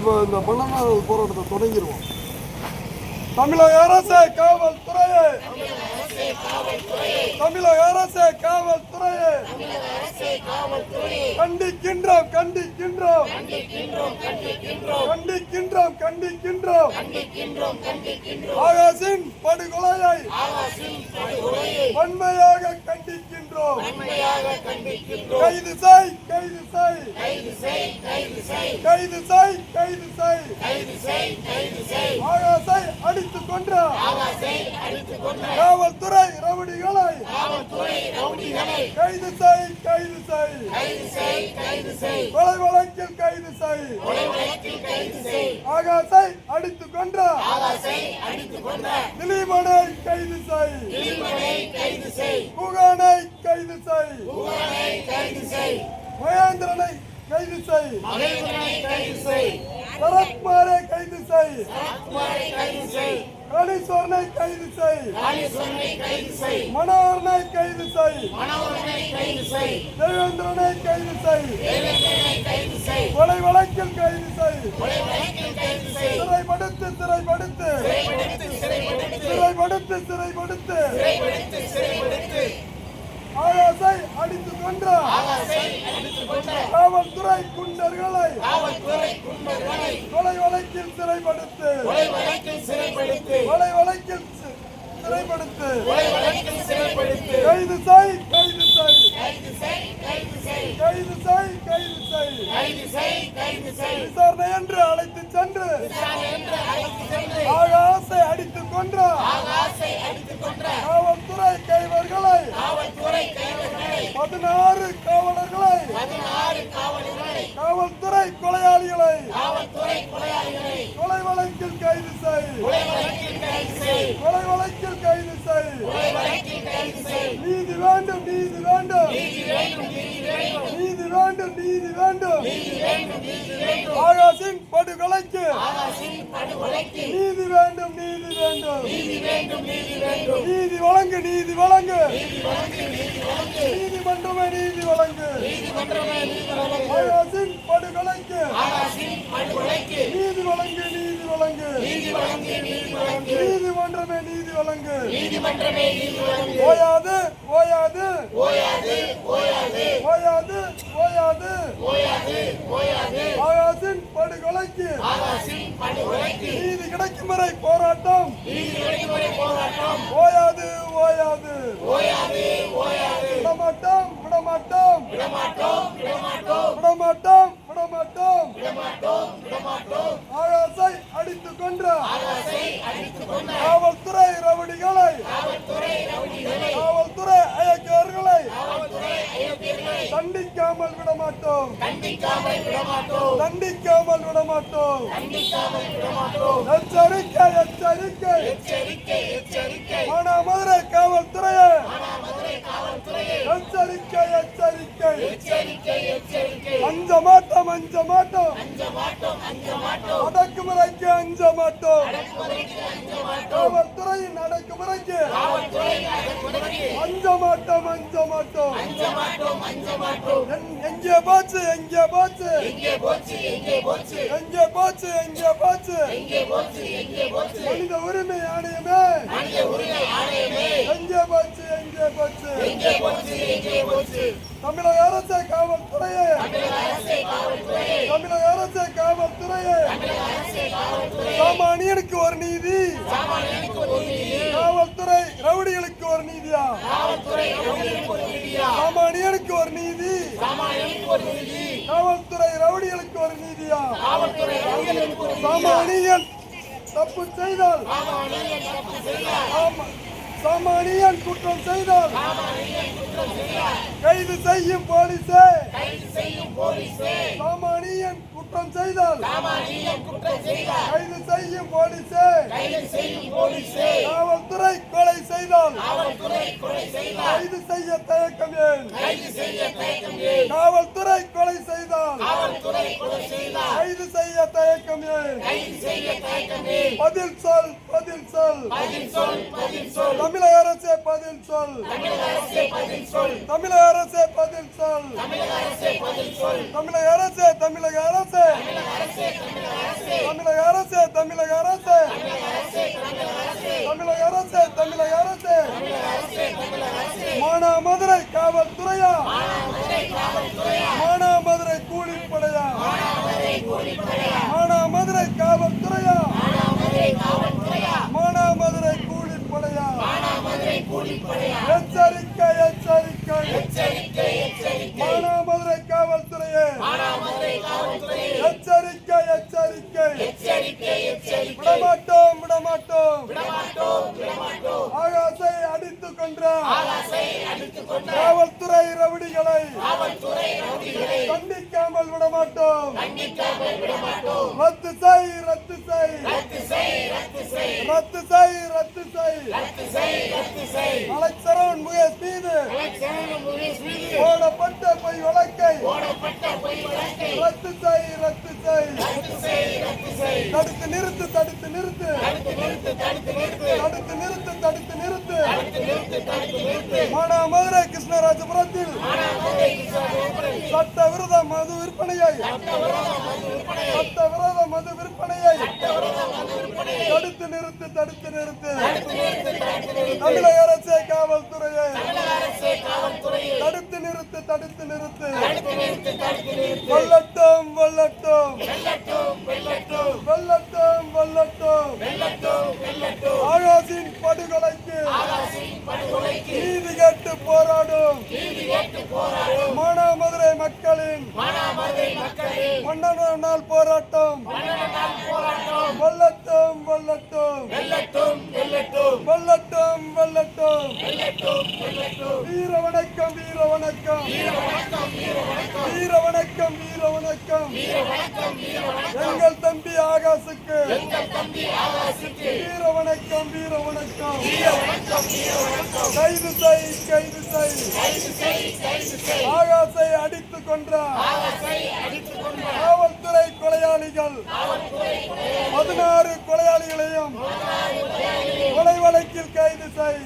இந்த 12வது போராட்டத்தை தொடங்கிடுவோம். தமிழக அரசு காவல்துறையே, தமிழக அரசு காவல்துறையே கண்டிக்கின்றோம், கண்டிக்கின்றோம், கண்டிக்கின்றோம், கண்டிக்கின்றோம். ஆகாஷின் படுகொலையை வன்மையாக கண்டிக்கின்றோம். கைது செய், கைது செய், கைது செய், கைது செய். ஆகாஷை அடித்துக் கொன்ற காவல்துறை ரவுடிகளை கைது செய், கைது செய். கொலை வழக்கில் கைது செய். ஆகாஷை அடித்துக் கொன்ற திலீபனை கைது செய். குகனை கைது செய். மகேந்திரனை கைது செய். சரத்குமாரை கைது செய். கணேஸ்வரனை கைது செய். மனோகரனை கைது செய். தேவேந்திரனை கைது செய். கொலை வழக்கில் கைது செய். சிறைப்படுத்து, சிறைப்படுத்து, சிறைப்படுத்து. ஆகாஷை அடித்துக் கொன்ற காவல்துறை குண்டர்களை கொலை வழக்கில் சிறைப்படுத்து. கொலை வழக்கில் சிறைப்படுத்து. கைது செய், கைது செய். விசாரணை என்று அழைத்து சென்று ஆகாஷை அடித்துக் கொன்ற காவல்துறை கைவர்களை 16 காவலர்களை காவல்துறை கொலையாளிகளை கொலை வழக்கில் கைது செய். கொலை வழக்கில் கைது செய். நீதி வேண்டும், நீதி வேண்டும், நீதி வேண்டும், நீதி வேண்டும். ஆகாஷின் படுகொலைக்கு நீதி வேண்டும், நீதி வேண்டும். நீதி வழங்கு, நீதி வழங்கு. நீதிமன்றமே நீதி வழங்கு. ஆகாஷின் படுகொலைக்கு நீதி வழங்கு, நீதி வழங்கு. நீதிமன்றமே நீதி வழங்கு. ஓயாது, ஓயாது, ஓயாது, ஓயாது. ஆகாஷின் படுகொலைக்கு நீதி கிடைக்கும் வரை போராட்டம் ஓயாது, ஓயாது. விடமாட்டோம், விடமாட்டோம், விடமாட்டோம். ஆகாஷை அடித்துக் கொன்ற காவல்துறை ரவுடிகளை காவல்துறை அயக்கியவர்களை தண்டிக்காமல் விடமாட்டோம். எச்சரிக்கை, எச்சரிக்கை. மானாமதுரை காவல்துறையே எச்சரிக்கை. அஞ்ச மாட்டோம். அடக்குமுறைக்கு அஞ்ச மாட்டோம். காவல்துறையின் அடக்குமுறைக்கு அஞ்ச மாட்டோம். எங்கே போச்சு, எங்கே போச்சு, மனித உரிமை ஆணையமே எங்கே போச்சு. தமிழக அரசு காவல்துறையே, தமிழக அரசு காவல்துறையே சாமானியனுக்கு ஒரு நீதி, காவல்துறை ரவுடிகளுக்கு ஒரு நீதியா? சாமானியனுக்கு ஒரு நீதி, காவல்துறை ரவுடிகளுக்கு ஒரு நீதியா? சாமானியன் தப்பு செய்தால், சாமானியன் குற்றம் செய்தால் கைது செய்யும் போலீஸே. சாமானியன் குற்றம் செய்தால் கைது செய்யும் போலீஸே. காவல்துறை கொலை செய்தால் கைது செய்ய தயக்கம் ஏன்? காவல்துறை கொலை செய்தால் கைது செய்ய தயக்கம் ஏன்? பதில் சொல், பதில் சொல். தமிழக அரசே பதில் சொல். தமிழக அரசே பதில் சொல். தமிழக அரசே, தமிழக அரசே. தமிழக அரசு மானாமதுரை காவல்துறையா மானாமதுரை கூலிப்படையா மானாமதுரை காவல்துறையா மானாமதுரை கூலிப்படையா எச்சரிக்கை எச்சரிக்கை மானாமதுரை காவல்துறையே எச்சரிக்கை விடமாட்டோம் ஆகாசை அடித்துக் கொன்ற காவல்துறை ரவுடிகளை கண்டிக்காமல் விடமாட்டோம் ரத்து செய் அலெக்சரன் முகேஷ் மீது போடப்பட்ட பொய் வழக்கை ரத்து செய் தடுத்து நிறுத்து மானாமதுரை கிருஷ்ணராஜபுரத்தில் சட்டவிரோத மது விற்பனையை தடுத்து நிறுத்து தமிழக அரசே காவல்துறையை தடுத்து நிறுத்து வெல்லட்டும் ஆகாசின் படுகொலைக்கு நீதி கேட்டு போராடும் மானாமதுரை மக்களின் மன்னன நாள் போராட்டம் வெல்லட்டும் வீர வணக்கம் எங்கள் தம்பி ஆகாசுக்கு வீர வணக்கம் கைது செய் ஆகாசை அடித்துக் கொன்ற காவல்துறை கொலையாளிகள் 16 கொலையாளிகளையும் கொலை வழக்கில் கைது செய்